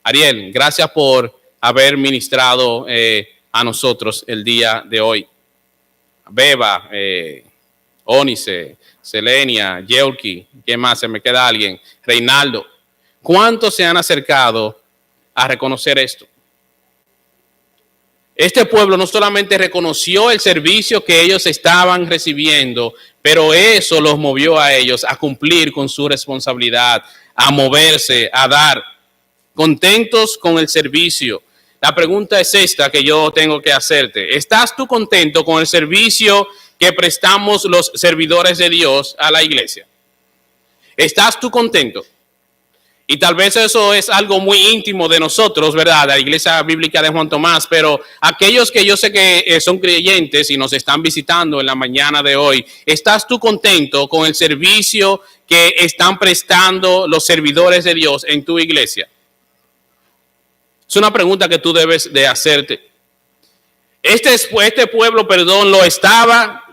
Ariel, gracias por haber ministrado a nosotros el día de hoy. Beba, Ónice, Selenia, Yelki, ¿quién más? Se me queda alguien. Reinaldo. ¿Cuántos se han acercado a reconocer esto? Este pueblo no solamente reconoció el servicio que ellos estaban recibiendo, pero eso los movió a ellos a cumplir con su responsabilidad, a moverse, a dar, contentos con el servicio. La pregunta es esta que yo tengo que hacerte. ¿Estás tú contento con el servicio que prestamos los servidores de Dios a la iglesia? ¿Estás tú contento? Y tal vez eso es algo muy íntimo de nosotros, ¿verdad? La iglesia bíblica de Juan Tomás, pero aquellos que yo sé que son creyentes y nos están visitando en la mañana de hoy, ¿estás tú contento con el servicio que están prestando los servidores de Dios en tu iglesia? Es una pregunta que tú debes de hacerte. Este pueblo, lo estaba,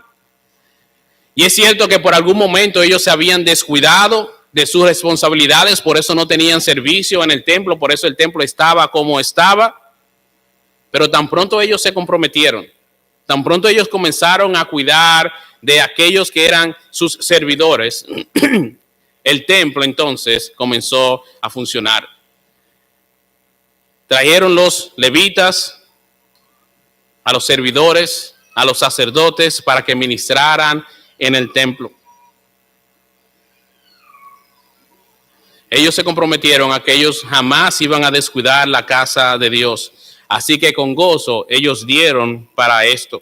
y es cierto que por algún momento ellos se habían descuidado de sus responsabilidades, por eso no tenían servicio en el templo, por eso el templo estaba como estaba, pero tan pronto ellos se comprometieron, tan pronto ellos comenzaron a cuidar de aquellos que eran sus servidores, el templo entonces comenzó a funcionar. Trajeron los levitas, a los servidores, a los sacerdotes para que ministraran en el templo. Ellos se comprometieron a que ellos jamás iban a descuidar la casa de Dios. Así que con gozo ellos dieron para esto.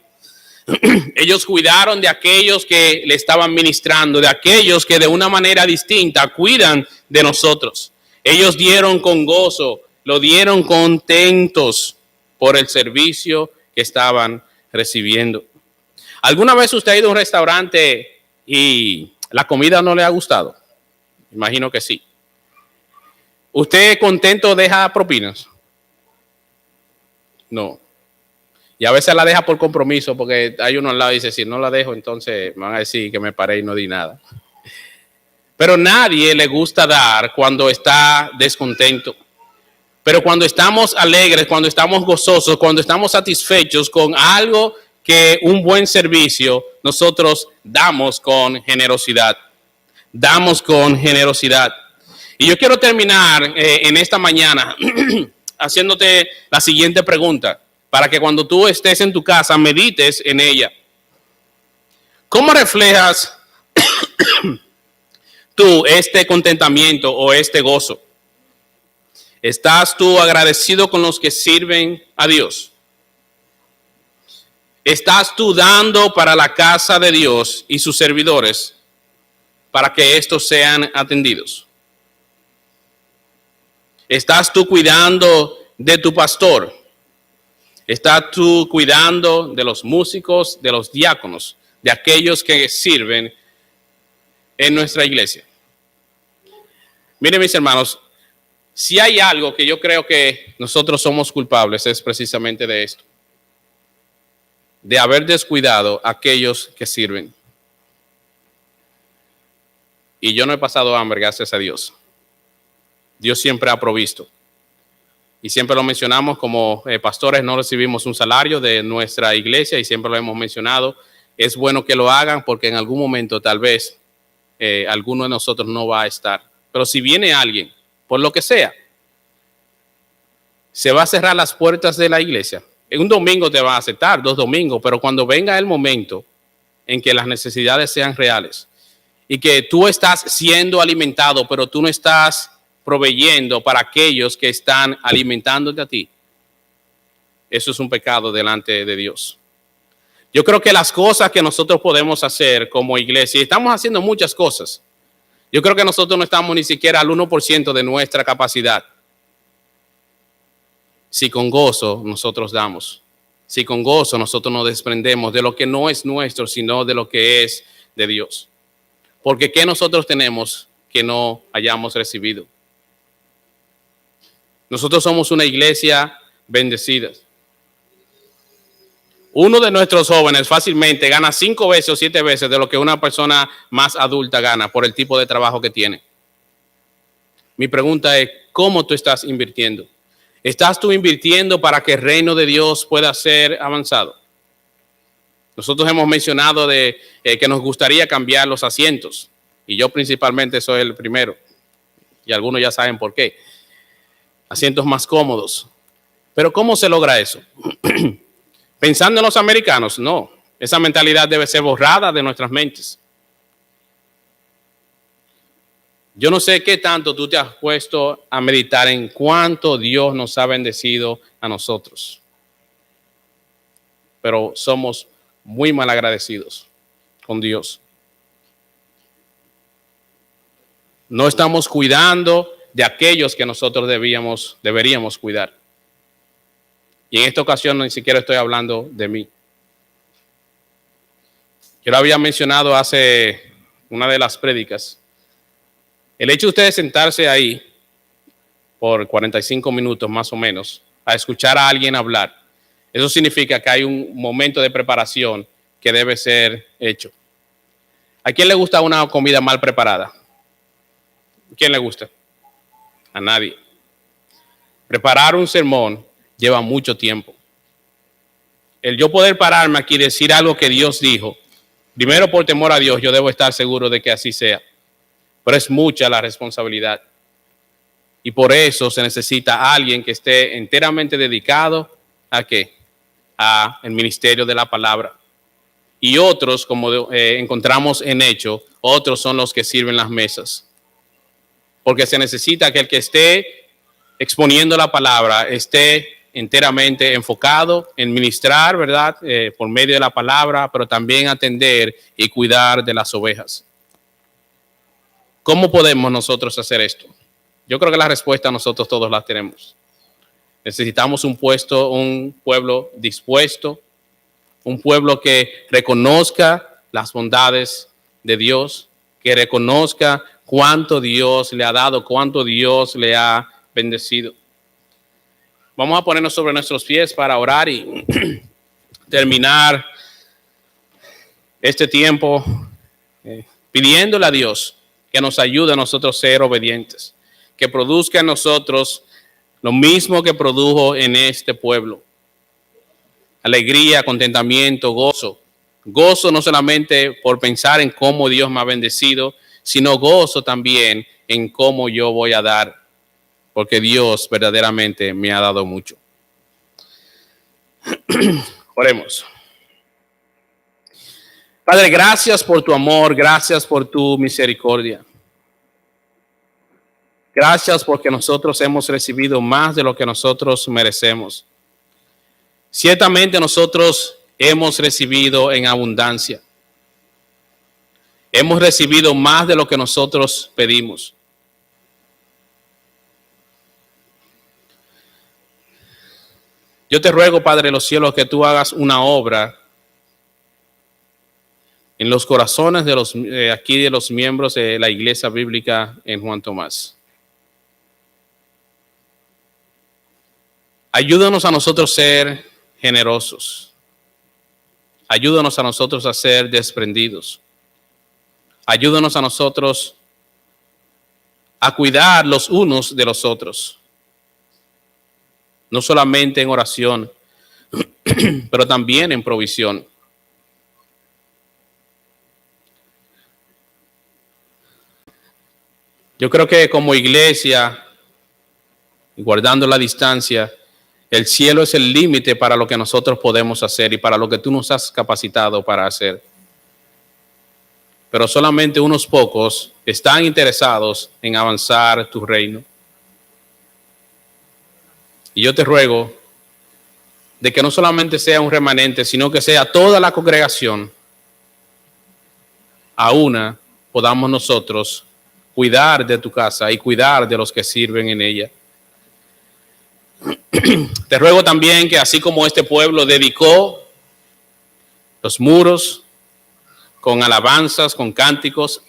Ellos cuidaron de aquellos que le estaban ministrando, de aquellos que de una manera distinta cuidan de nosotros. Ellos dieron con gozo, lo dieron contentos por el servicio que estaban recibiendo. ¿Alguna vez usted ha ido a un restaurante y la comida no le ha gustado? Imagino que sí. ¿Usted contento deja propinas? No. Y a veces la deja por compromiso, porque hay uno al lado y dice, si no la dejo, entonces me van a decir que me paré y no di nada. Pero nadie le gusta dar cuando está descontento. Pero cuando estamos alegres, cuando estamos gozosos, cuando estamos satisfechos con algo que un buen servicio, nosotros damos con generosidad. Damos con generosidad. Y yo quiero terminar en esta mañana haciéndote la siguiente pregunta, para que cuando tú estés en tu casa medites en ella. ¿Cómo reflejas tú este contentamiento o este gozo? ¿Estás tú agradecido con los que sirven a Dios? ¿Estás tú dando para la casa de Dios y sus servidores para que estos sean atendidos? ¿Estás tú cuidando de tu pastor? ¿Estás tú cuidando de los músicos, de los diáconos, de aquellos que sirven en nuestra iglesia? Miren, mis hermanos, si hay algo que yo creo que nosotros somos culpables es precisamente de esto, de haber descuidado a aquellos que sirven. Y yo no he pasado hambre, gracias a Dios. Dios siempre ha provisto. Y siempre lo mencionamos como pastores, no recibimos un salario de nuestra iglesia y siempre lo hemos mencionado. Es bueno que lo hagan porque en algún momento tal vez alguno de nosotros no va a estar. Pero si viene alguien, por lo que sea, se va a cerrar las puertas de la iglesia. En un domingo te va a aceptar, 2 domingos, pero cuando venga el momento en que las necesidades sean reales y que tú estás siendo alimentado, pero tú no estás proveyendo para aquellos que están alimentándote a ti, eso es un pecado delante de Dios. Yo creo que las cosas que nosotros podemos hacer como iglesia, y estamos haciendo muchas cosas, yo creo que nosotros no estamos ni siquiera al 1% de nuestra capacidad. Si con gozo nosotros damos, si con gozo nosotros nos desprendemos de lo que no es nuestro, sino de lo que es de Dios. Porque ¿qué nosotros tenemos que no hayamos recibido? Nosotros somos una iglesia bendecida. Uno de nuestros jóvenes fácilmente gana 5 veces o 7 veces de lo que una persona más adulta gana por el tipo de trabajo que tiene. Mi pregunta es, ¿cómo tú estás invirtiendo? ¿Estás tú invirtiendo para que el reino de Dios pueda ser avanzado? Nosotros hemos mencionado que nos gustaría cambiar los asientos, y yo principalmente soy el primero, y algunos ya saben por qué. Asientos más cómodos. Pero ¿cómo se logra eso? Pensando en los americanos, no. Esa mentalidad debe ser borrada de nuestras mentes. Yo no sé qué tanto tú te has puesto a meditar en cuánto Dios nos ha bendecido a nosotros. Pero somos muy mal agradecidos con Dios. No estamos cuidando de aquellos que nosotros deberíamos cuidar. Y en esta ocasión ni siquiera estoy hablando de mí. Yo lo había mencionado hace una de las prédicas. El hecho de ustedes sentarse ahí por 45 minutos más o menos a escuchar a alguien hablar, eso significa que hay un momento de preparación que debe ser hecho. ¿A quién le gusta una comida mal preparada? ¿A quién le gusta? A nadie. Preparar un sermón lleva mucho tiempo. El yo poder pararme aquí y decir algo que Dios dijo, primero por temor a Dios, yo debo estar seguro de que así sea. Pero es mucha la responsabilidad. Y por eso se necesita a alguien que esté enteramente dedicado ¿a qué? A el ministerio de la palabra. Y otros, como encontramos en Hechos, otros son los que sirven las mesas. Porque se necesita que el que esté exponiendo la palabra esté enteramente enfocado en ministrar, ¿verdad? Por medio de la palabra, pero también atender y cuidar de las ovejas. ¿Cómo podemos nosotros hacer esto? Yo creo que la respuesta nosotros todos la tenemos. Necesitamos un pueblo dispuesto, un pueblo que reconozca las bondades de Dios, que reconozca cuánto Dios le ha dado, cuánto Dios le ha bendecido. Vamos a ponernos sobre nuestros pies para orar y terminar este tiempo pidiéndole a Dios que nos ayude a nosotros a ser obedientes, que produzca en nosotros lo mismo que produjo en este pueblo. Alegría, contentamiento, gozo. Gozo no solamente por pensar en cómo Dios me ha bendecido, sino gozo también en cómo yo voy a dar, porque Dios verdaderamente me ha dado mucho. Oremos. Padre, gracias por tu amor, gracias por tu misericordia. Gracias porque nosotros hemos recibido más de lo que nosotros merecemos. Ciertamente nosotros hemos recibido en abundancia. Hemos recibido más de lo que nosotros pedimos. Yo te ruego, Padre de los cielos, que tú hagas una obra en los corazones de aquí de los miembros de la Iglesia Bíblica en Juan Tomás. Ayúdanos a nosotros a ser generosos. Ayúdanos a nosotros a ser desprendidos. Ayúdanos a nosotros a cuidar los unos de los otros. No solamente en oración, pero también en provisión. Yo creo que como iglesia, guardando la distancia, el cielo es el límite para lo que nosotros podemos hacer y para lo que tú nos has capacitado para hacer. Pero solamente unos pocos están interesados en avanzar tu reino. Y yo te ruego de que no solamente sea un remanente, sino que sea toda la congregación, a una podamos nosotros cuidar de tu casa y cuidar de los que sirven en ella. Te ruego también que así como este pueblo dedicó los muros con alabanzas, con cánticos,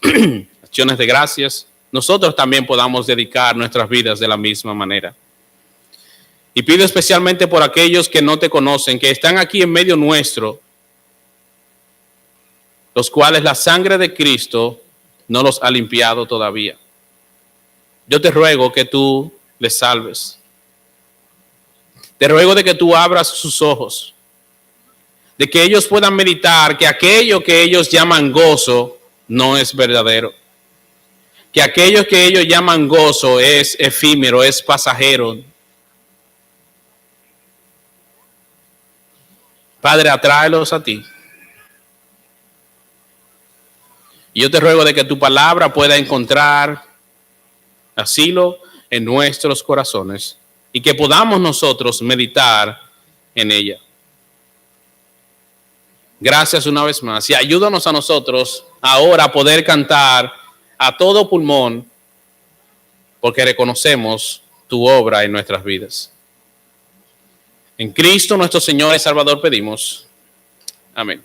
acciones de gracias, nosotros también podamos dedicar nuestras vidas de la misma manera. Y pido especialmente por aquellos que no te conocen, que están aquí en medio nuestro, los cuales la sangre de Cristo no los ha limpiado todavía. Yo te ruego que tú les salves. Te ruego de que tú abras sus ojos, de que ellos puedan meditar que aquello que ellos llaman gozo no es verdadero, que aquello que ellos llaman gozo es efímero, es pasajero. Padre, atráelos a ti. Y yo te ruego de que tu palabra pueda encontrar asilo en nuestros corazones y que podamos nosotros meditar en ella. Gracias una vez más y ayúdanos a nosotros ahora a poder cantar a todo pulmón porque reconocemos tu obra en nuestras vidas. En Cristo nuestro Señor y Salvador pedimos. Amén.